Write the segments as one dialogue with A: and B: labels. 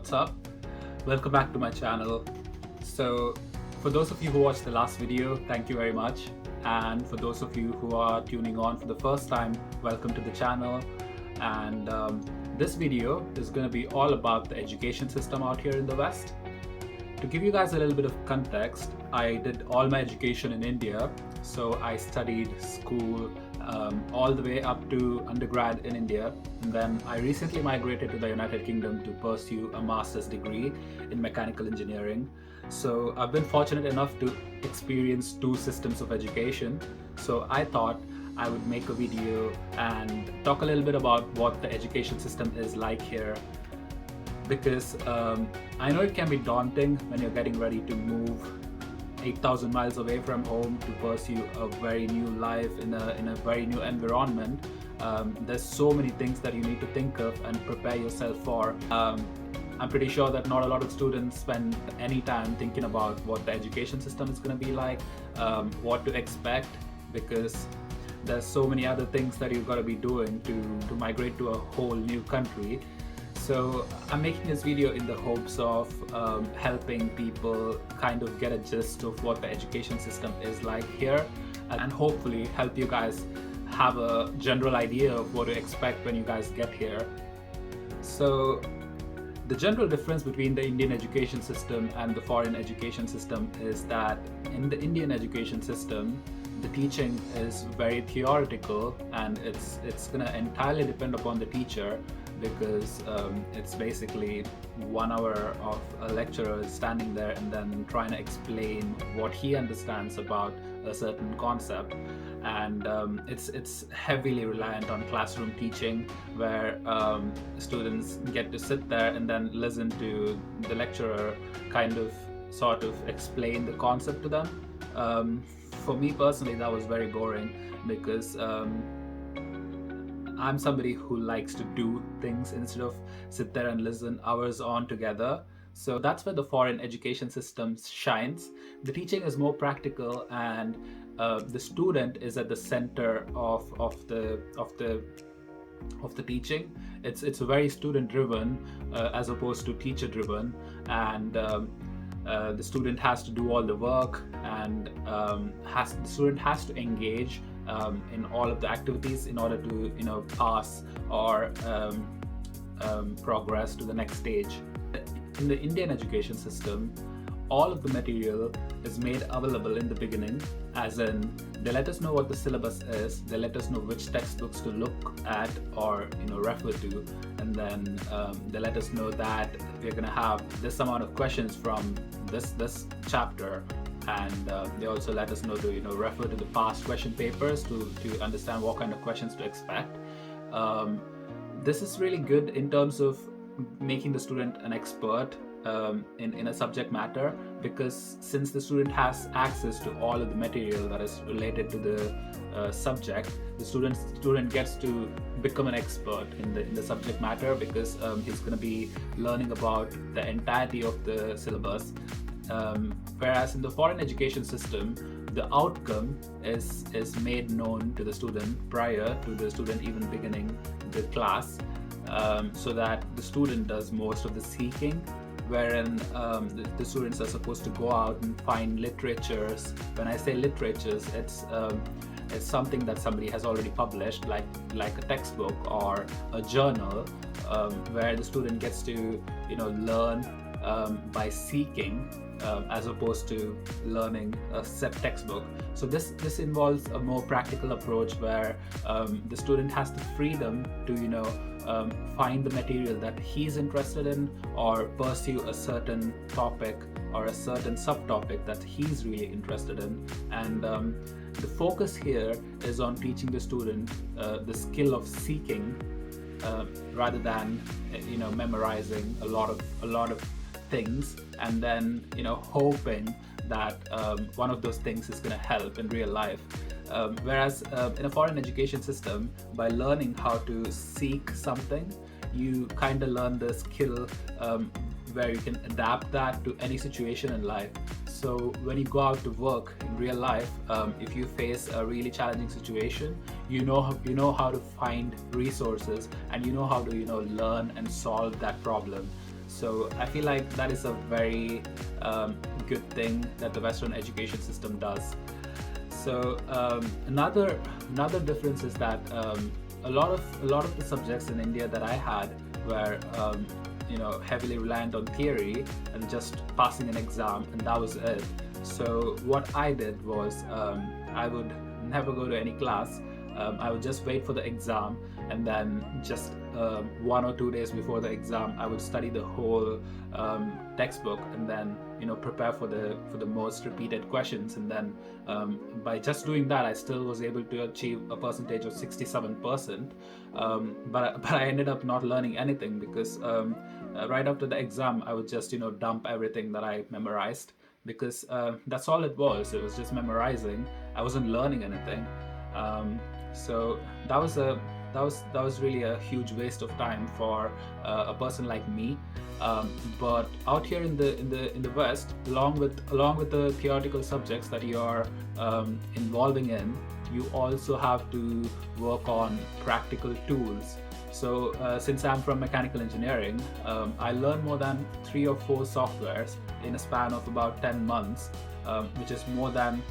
A: what's up? Welcome back to my channel. So for those of you who watched the last video, thank you very much. And for those of you who are tuning on for the first time, welcome to the channel. And this video is going to be all about the education system out here in the West. To give you guys a little bit of context, I did all my education in India. So I studied school all the way up to undergrad in India, and then I recently migrated to the United Kingdom to pursue a master's degree in mechanical engineering. So I've been fortunate enough to experience two systems of education. So I thought I would make a video and talk a little bit about what the education system is like here, because I know it can be daunting when you're getting ready to move 8,000 miles away from home to pursue a very new life in a very new environment. There's so many things that you need to think of and prepare yourself for. I'm pretty sure that not a lot of students spend any time thinking about what the education system is going to be like, what to expect, because there's so many other things that you've got to be doing to migrate to a whole new country. So I'm making this video in the hopes of helping people kind of get a gist of what the education system is like here, and hopefully help you guys have a general idea of what to expect when you guys get here. So the general difference between the Indian education system and the foreign education system is that in the Indian education system, the teaching is very theoretical, and it's going to entirely depend upon the teacher, because it's basically 1 hour of a lecturer standing there and then trying to explain what he understands about a certain concept. And it's heavily reliant on classroom teaching, where students get to sit there and then listen to the lecturer kind of sort of explain the concept to them. For me personally, that was very boring, because I'm somebody who likes to do things instead of sit there and listen hours on together. So that's where the foreign education system shines. The teaching is more practical, and the student is at the center of the teaching. It's very student driven as opposed to teacher driven, and the student has to do all the work, and the student has to engage in all of the activities in order to pass or progress to the next stage. In the Indian education system, all of the material is made available in the beginning, as in they let us know what the syllabus is, they let us know which textbooks to look at or refer to, and then they let us know that we're going to have this amount of questions from this chapter. And they also let us know to refer to the past question papers to understand what kind of questions to expect. This is really good in terms of making the student an expert in a subject matter, because since the student has access to all of the material that is related to the subject, the student gets to become an expert in the subject matter, because he's going to be learning about the entirety of the syllabus. Whereas in the foreign education system, the outcome is made known to the student prior to the student even beginning the class, so that the student does most of the seeking, wherein the students are supposed to go out and find literatures. When I say literatures, it's something that somebody has already published, like a textbook or a journal, where the student gets to learn by seeking, as opposed to learning a set textbook. So this involves a more practical approach, where the student has the freedom to find the material that he's interested in, or pursue a certain topic or a certain subtopic that he's really interested in. And the focus here is on teaching the student the skill of seeking, rather than memorizing a lot of things and then hoping that one of those things is going to help in real life. Whereas in a foreign education system, by learning how to seek something, you kind of learn the skill where you can adapt that to any situation in life. So when you go out to work in real life, if you face a really challenging situation, you know how to find resources, and you know how to learn and solve that problem. So I feel like that is a very good thing that the Western education system does. So another difference is that a lot of the subjects in India that I had were heavily reliant on theory and just passing an exam, and that was it. So what I did was I would never go to any class. I would just wait for the exam, and then just 1 or 2 days before the exam, I would study the whole textbook, and then prepare for the most repeated questions. And then by just doing that, I still was able to achieve a percentage of 67%. But I ended up not learning anything, because right after the exam, I would just dump everything that I memorized, because that's all it was. It was just memorizing. I wasn't learning anything. So that was really a huge waste of time for a person like me. But out here in the West, along with the theoretical subjects that you are involving in, you also have to work on practical tools. So since I'm from mechanical engineering, I learned more than 3 or 4 softwares in a span of about 10 months, which is more than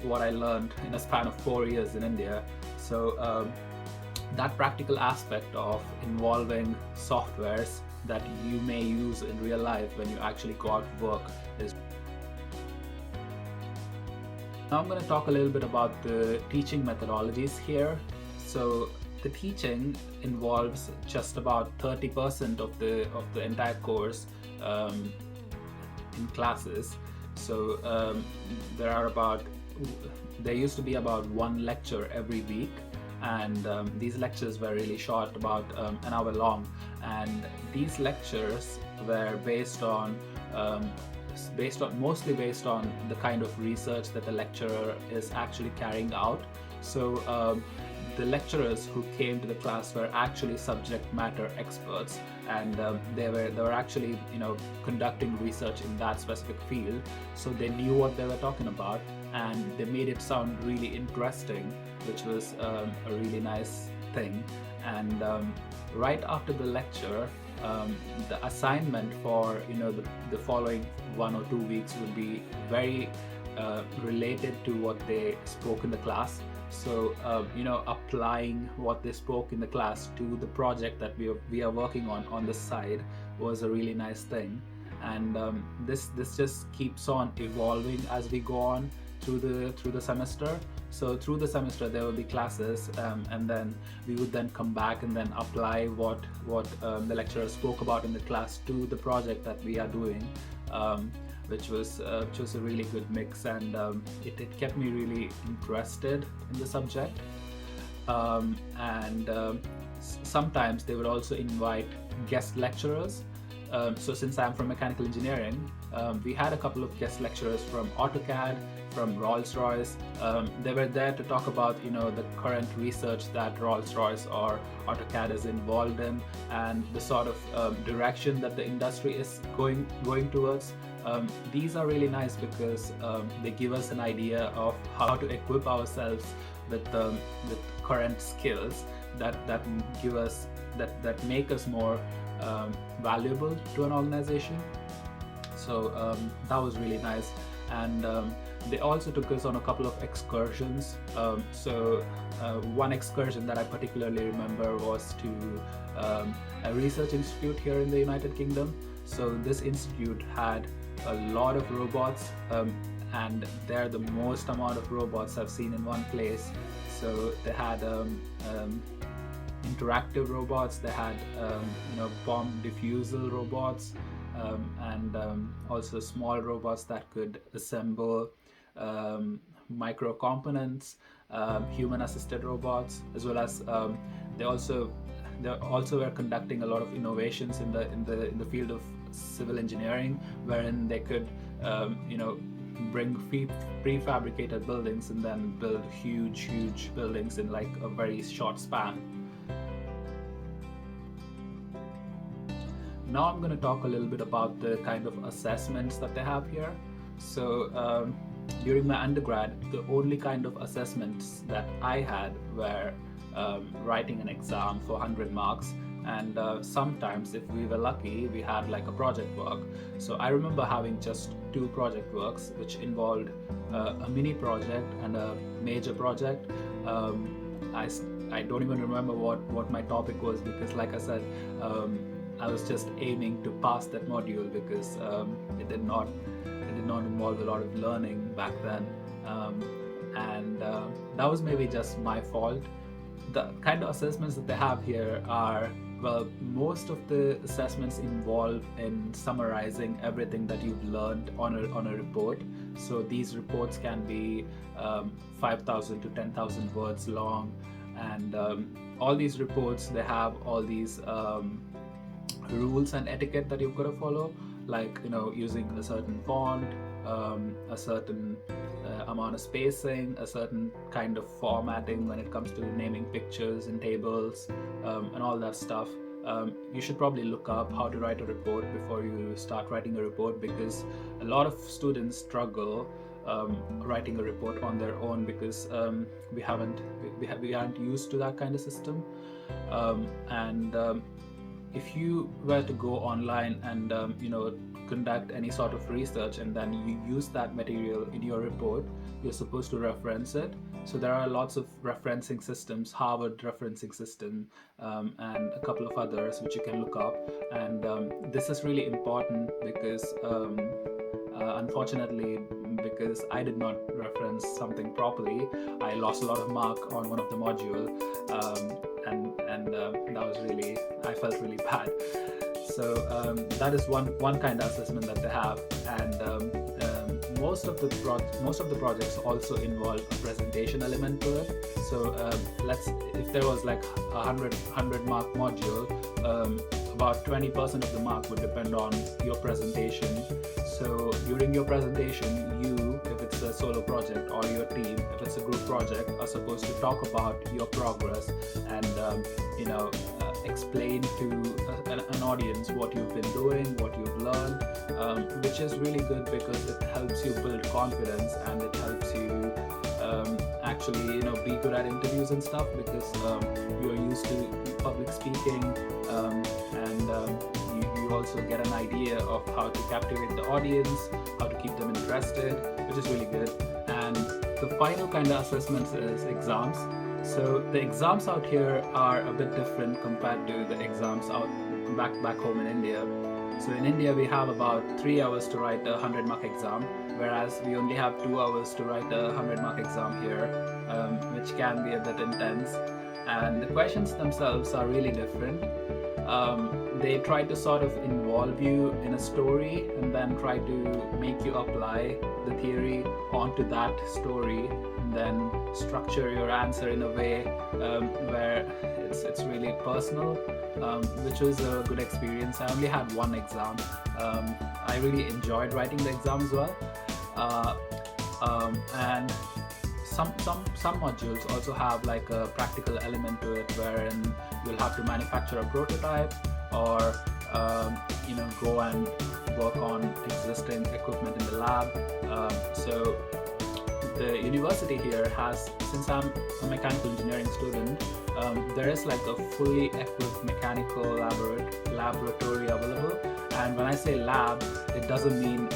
A: what I learned in a span of 4 years in India. So that practical aspect of involving softwares that you may use in real life when you actually go out to work is. Now I'm going to talk a little bit about the teaching methodologies here. So the teaching involves just about 30% of the entire course in classes. So there used to be about 1 lecture every week, and these lectures were really short, about an hour long, and these lectures were mostly based on the kind of research that the lecturer is actually carrying out. So the lecturers who came to the class were actually subject matter experts, and they were actually conducting research in that specific field, so they knew what they were talking about, and they made it sound really interesting, which was a really nice thing. And right after the lecture, the assignment for the following 1 or 2 weeks would be very related to what they spoke in the class. So applying what they spoke in the class to the project that we are working on the side was a really nice thing. And this just keeps on evolving as we go on through the semester. So through the semester there will be classes, and then we would then come back and then apply what the lecturer spoke about in the class to the project that we are doing, which was a really good mix, and it kept me really interested in the subject. Sometimes they would also invite guest lecturers. So since I'm from mechanical engineering, we had a couple of guest lecturers from AutoCAD, from Rolls-Royce. They were there to talk about the current research that Rolls-Royce or AutoCAD is involved in, and the sort of direction that the industry is going towards. These are really nice because they give us an idea of how to equip ourselves with current skills that make us more valuable to an organization. So that was really nice. And they also took us on a couple of excursions. So one excursion that I particularly remember was to a research institute here in the United Kingdom. So this institute had a lot of robots, and they're the most amount of robots I've seen in one place. So they had interactive robots, they had bomb defusal robots, and also small robots that could assemble micro components, human assisted robots, as well as they also were conducting a lot of innovations in the field of civil engineering, wherein they could bring prefabricated buildings and then build huge buildings in like a very short span. Now I'm going to talk a little bit about the kind of assessments that they have here. So during my undergrad, the only kind of assessments that I had were writing an exam for 100 marks. And sometimes, if we were lucky, we had like a project work. So I remember having just 2 project works, which involved a mini project and a major project. I don't even remember what my topic was, because like I said, I was just aiming to pass that module, because it did not involve a lot of learning back then. And that was maybe just my fault. The kind of assessments that they have here are, well, most of the assessments involve in summarizing everything that you've learned on a report. So these reports can be 5,000 to 10,000 words long, and all these reports, they have all these rules and etiquette that you've got to follow, like, you know, using a certain font, a certain amount of spacing, a certain kind of formatting when it comes to naming pictures and tables, and all that stuff. You should probably look up how to write a report before you start writing a report, because a lot of students struggle writing a report on their own, because we aren't used to that kind of system. And if you were to go online and conduct any sort of research, and then you use that material in your report, you're supposed to reference it. So there are lots of referencing systems, Harvard referencing system, and a couple of others which you can look up. And this is really important, because unfortunately, because I did not reference something properly, I lost a lot of mark on one of the module, and that was really, I felt really bad. So that is one kind of assessment that they have. And most of the projects also involve a presentation element to it. So if there was like a 100 mark module, about 20% of the mark would depend on your presentation. So during your presentation, you, if it's a solo project, or your team, if it's a group project, are supposed to talk about your progress and explain to an audience what you've been doing, what you've learned, which is really good, because it helps you build confidence, and it helps you actually be good at interviews and stuff, because you're used to public speaking, and you also get an idea of how to captivate the audience, how to keep them interested, which is really good. And the final kind of assessments is exams. So the exams out here are a bit different compared to the exams out back home in India. So in India, we have about 3 hours to write a 100 mark exam, whereas we only have 2 hours to write a 100 mark exam here, which can be a bit intense. And the questions themselves are really different. They try to sort of involve you in a story, and then try to make you apply the theory onto that story, and then structure your answer in a way where it's really personal, which was a good experience. I only had one exam. I really enjoyed writing the exam as well. And some modules also have like a practical element to it, wherein you'll have to manufacture a prototype, or go and work on existing equipment in the lab. So the university here has, since I'm a mechanical engineering student, there is like a fully equipped mechanical laboratory available. And when I say lab, it doesn't mean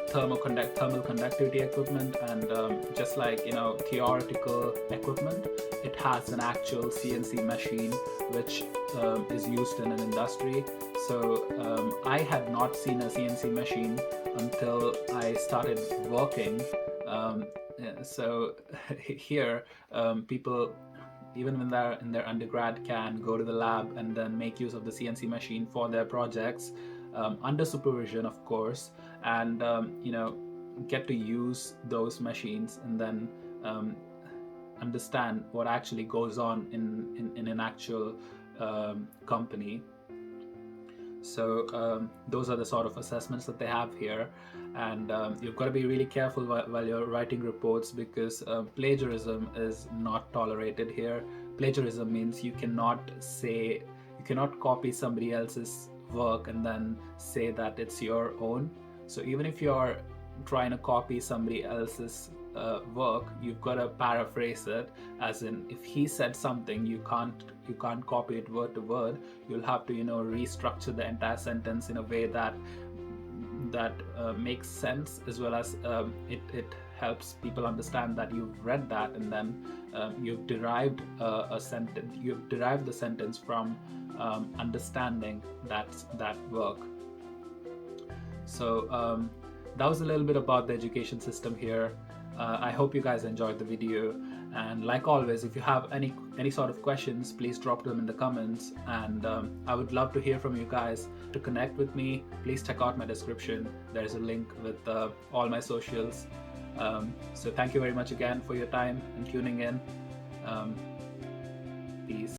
A: thermal conductivity equipment and just like theoretical equipment. It has an actual CNC machine which is used in an industry. So I had not seen a CNC machine until I started working. So here people, even when they're in their undergrad, can go to the lab and then make use of the CNC machine for their projects, under supervision of course, and get to use those machines, and then understand what actually goes on in an actual company. So those are the sort of assessments that they have here, and you've got to be really careful while you're writing reports, because plagiarism is not tolerated here. Plagiarism means you cannot copy somebody else's work and then say that it's your own. So even if you're trying to copy somebody else's work, you've got to paraphrase it, as in if he said something, you can't copy it word to word. You'll have to restructure the entire sentence in a way that makes sense, as well as it helps people understand that you've read that, and then you've derived the sentence from understanding that work. So that was a little bit about the education system here. I hope you guys enjoyed the video, and like always, if you have any sort of questions, please drop them in the comments, and I would love to hear from you guys. To connect with me, please check out my description. There's a link with all my socials. So thank you very much again for your time and tuning in. Peace.